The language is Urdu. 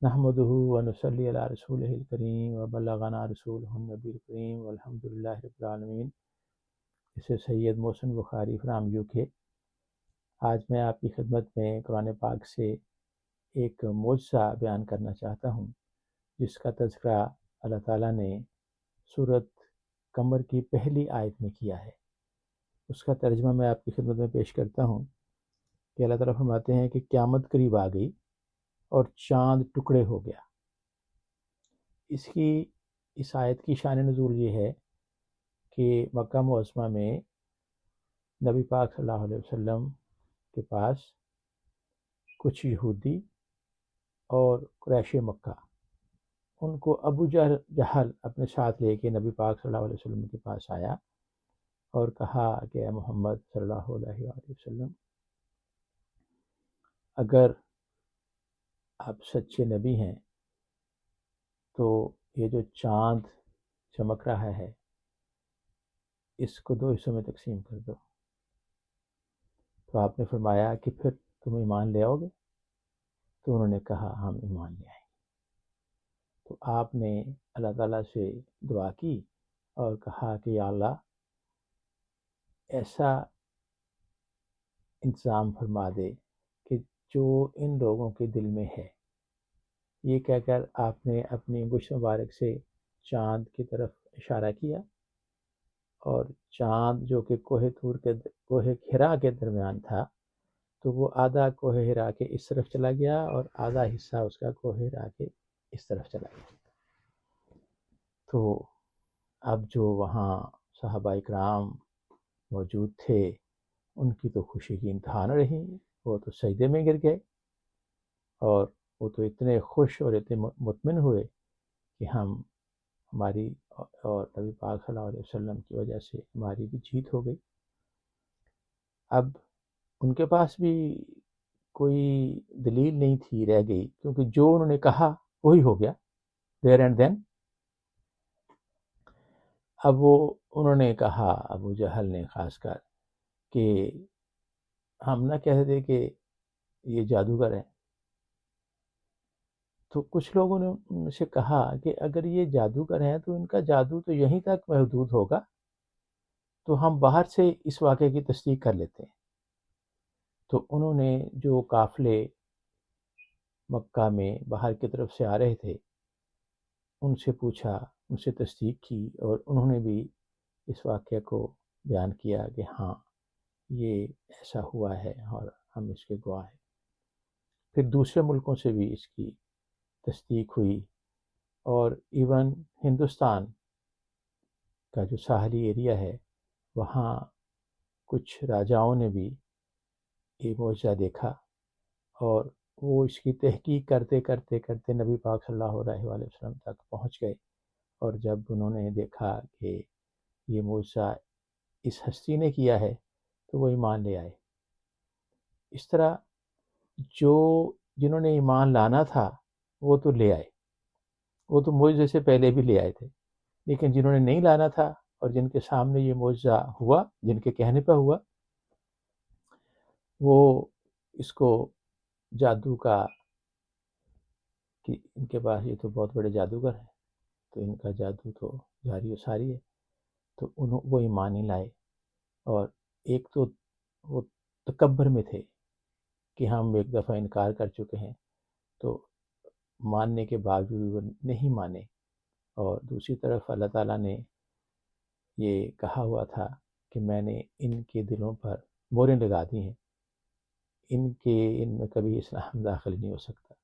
نحمده ونصلی علی رسولہ الکریم وبلغنا رسولہ النبی الکریم والحمد للہ رب العالمین۔ اسے سید محسن بخاری فرام UK۔ آج میں آپ کی خدمت میں قرآن پاک سے ایک معجزہ بیان کرنا چاہتا ہوں، جس کا تذکرہ اللہ تعالیٰ نے سورۃ قمر کی پہلی آیت میں کیا ہے۔ اس کا ترجمہ میں آپ کی خدمت میں پیش کرتا ہوں کہ اللہ تعالیٰ فرماتے ہیں کہ قیامت قریب آ گئی اور چاند ٹکڑے ہو گیا۔ اس آیت کی شان نزول یہ ہے کہ مکہ معظمہ میں نبی پاک صلی اللہ علیہ وسلم کے پاس کچھ یہودی اور قریش مکہ، ان کو ابو جہل اپنے ساتھ لے کے نبی پاک صلی اللہ علیہ وسلم کے پاس آیا اور کہا کہ اے محمد صلی اللہ علیہ وآلہ وسلم، اگر آپ سچے نبی ہیں تو یہ جو چاند چمک رہا ہے اس کو 2 حصوں میں تقسیم کر دو۔ تو آپ نے فرمایا کہ پھر تم ایمان لے آؤ گے؟ تو انہوں نے کہا ہم ایمان لے آئیں گے۔ تو آپ نے اللہ تعالیٰ سے دعا کی اور کہا کہ یا اللہ، ایسا انتظام فرما دے کہ جو ان لوگوں کے دل میں ہے۔ یہ کہہ کر آپ نے اپنی انگشت مبارک سے چاند کی طرف اشارہ کیا، اور چاند جو کہ کوہ ہرا کے درمیان تھا، تو وہ آدھا کوہ ہرا کے اس طرف چلا گیا اور آدھا حصہ اس کا کوہ ہرا کے اس طرف چلا گیا۔ تو اب جو وہاں صحابہ اکرام موجود تھے، ان کی تو خوشی کی انتہا نہ رہی، وہ تو سجدے میں گر گئے، اور وہ تو اتنے خوش اور اتنے مطمئن ہوئے کہ ہماری اور نبی پاک صلی اللہ علیہ وسلم کی وجہ سے ہماری بھی جیت ہو گئی۔ اب ان کے پاس بھی کوئی دلیل نہیں تھی رہ گئی، کیونکہ جو انہوں نے کہا وہی ہو گیا دیر اینڈ دین۔ اب انہوں نے کہا، ابو جہل نے خاص کر، کہ ہم نہ کہہ دے کہ یہ جادوگر ہے۔ تو کچھ لوگوں نے ان سے کہا کہ اگر یہ جادوگر ہیں تو ان کا جادو تو یہیں تک محدود ہوگا، تو ہم باہر سے اس واقعے کی تصدیق کر لیتے ہیں۔ تو انہوں نے جو قافلے مکہ میں باہر کی طرف سے آ رہے تھے ان سے پوچھا، ان سے تصدیق کی، اور انہوں نے بھی اس واقعے کو بیان کیا کہ ہاں یہ ایسا ہوا ہے اور ہم اس کے گواہ ہیں۔ پھر دوسرے ملکوں سے بھی اس کی تصدیق ہوئی، اور ایون ہندوستان کا جو ساحلی ایریا ہے وہاں کچھ راجاؤں نے بھی یہ معجزہ دیکھا، اور وہ اس کی تحقیق کرتے کرتے کرتے نبی پاک صلی اللہ علیہ وآلہ وسلم تک پہنچ گئے، اور جب انہوں نے دیکھا کہ یہ معجزہ اس ہستی نے کیا ہے تو وہ ایمان لے آئے۔ اس طرح جنہوں نے ایمان لانا تھا وہ تو لے آئے، وہ تو معجزے سے پہلے بھی لے آئے تھے، لیکن جنہوں نے نہیں لانا تھا اور جن کے سامنے یہ معجزہ ہوا، جن کے کہنے پہ ہوا، وہ اس کو جادو کا، کہ ان کے پاس یہ تو بہت بڑے جادوگر ہیں، تو ان کا جادو تو جاری و ساری ہے، تو وہ ایمان نہیں لائے۔ اور ایک تو وہ تکبر میں تھے کہ ہم ایک دفعہ انکار کر چکے ہیں، تو ماننے کے باوجود وہ نہیں مانے، اور دوسری طرف اللہ تعالیٰ نے یہ کہا ہوا تھا کہ میں نے ان کے دلوں پر موریں لگا دی ہیں، ان میں کبھی اسلام داخل نہیں ہو سکتا۔